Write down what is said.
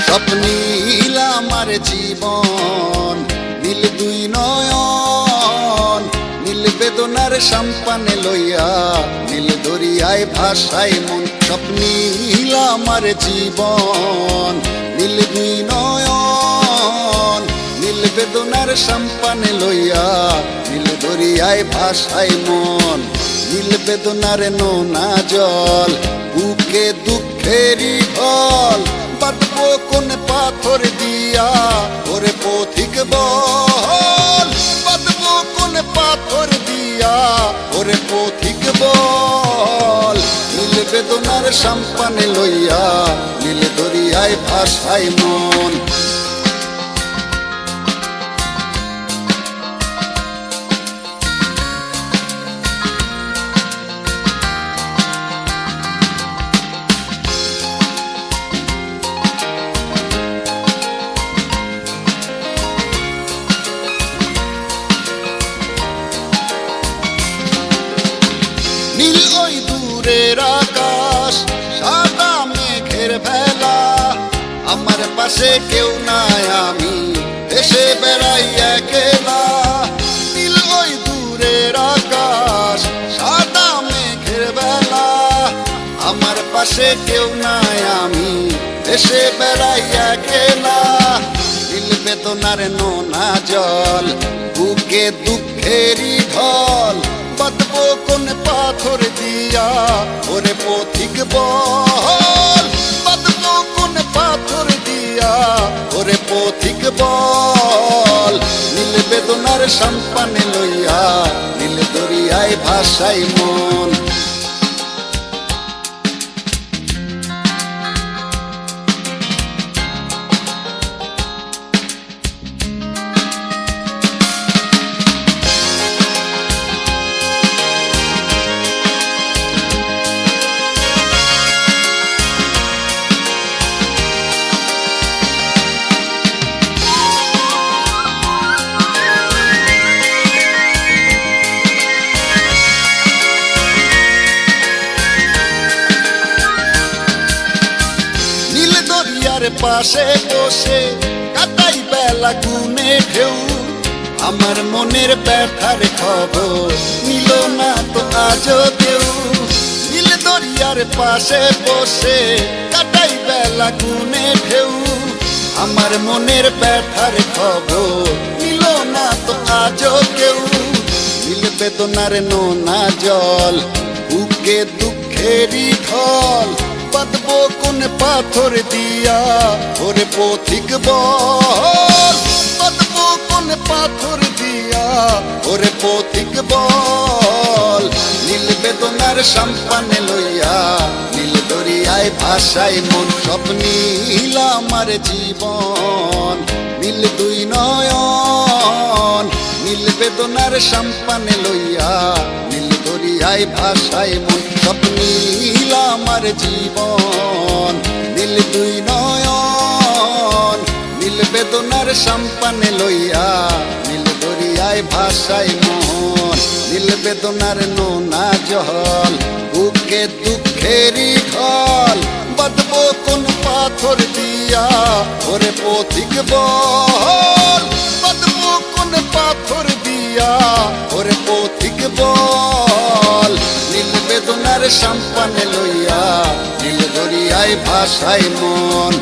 স্বপ্নীল আমার জীবন, নীল দুই নয়ন, নীল বেদনার সম্পানে লইয়া, নীল দরিয়ায় ভাসায় মন। স্বপ্নীল আমার জীবন, নীল দুই নয়ন, নীল বেদনার সম্পানে লইয়া, নীল দরিয়ায় ভাসায় মন। নীল বেদনার নোনা জল, বুকে দুঃখেরই ঢল, বাঁধবো কোন পাথর দিয়া ওরে পথিক বল, বাঁধবো কোন পাথর দিয়া ওরে পথিক বল। নীল বেদনার সম্পানে লইয়া, নীল দরিয়ায় ভাসায় মন। নীল ওই দূরের আকাশ, সাদা মেঘের ভেলা, আমার পাশে কেউ নাই, আমি দেশে বেড়াই একলা। নীল ওই দূরের আকাশ, সাদা মেঘের ভেলা, আমার পাশে কেউ নাই, আমি দেশে বেড়াই একলা। নীল বেদনার নোনা জল, বুকে দুঃখেরই ঢল, বাঁধবো কোন পাথর দিয়া ওরে পথিক বল, বাঁধবো কোন পাথর দিয়া ওরে পথিক বল। নীল বেদনার সম্পানে লইয়া, নীল দরিয়ায় ভাসায় মন। পাশে বসে কাটাই বেলা গুনে ঢেউ, আমার মনের ব্যথার খবর নিল না তো আজও কেউ। নীল দরিয়ার পাশে বসে কাটাই বেলা গুনে ঢেউ, আমার মনের ব্যথার খবর নিল না তো আজও কেউ। নীল বেদনার নোনা জল, বুকে দুঃখেরই ঢল, বাঁধবো কোন পাথর দিয়া ওরে পথিক বল, বাঁধবো কোন পাথর দিয়া ওরে পথিক বল। নীল বেদনার সম্পানে লইয়া, নীল দরিয়ায় ভাসায় মন। স্বপ্নীল আমার জীবন, নীল দুই নয়ন, নীল বেদনার সম্পানে লইয়া, নীল দরিয়ায় ভাসায় মন। স্বপ্নীল আমার জীবন, নীল দুই নয়ন, নীল বেদনার সম্পানে লইয়া, নীল দরিয়ায় ভাসায় মন। নীল বেদনার নোনা জল, বুকে দুঃখেরই ঢল, বাঁধবো কোন পাথর দিয়া ওরে পথিক বল, বাঁধবো কোন পাথর দিয়া ওরে পথিক বল। নীল বেদনার সম্পানে লইয়া, নীল দরিয়ায় ভাসায় মন।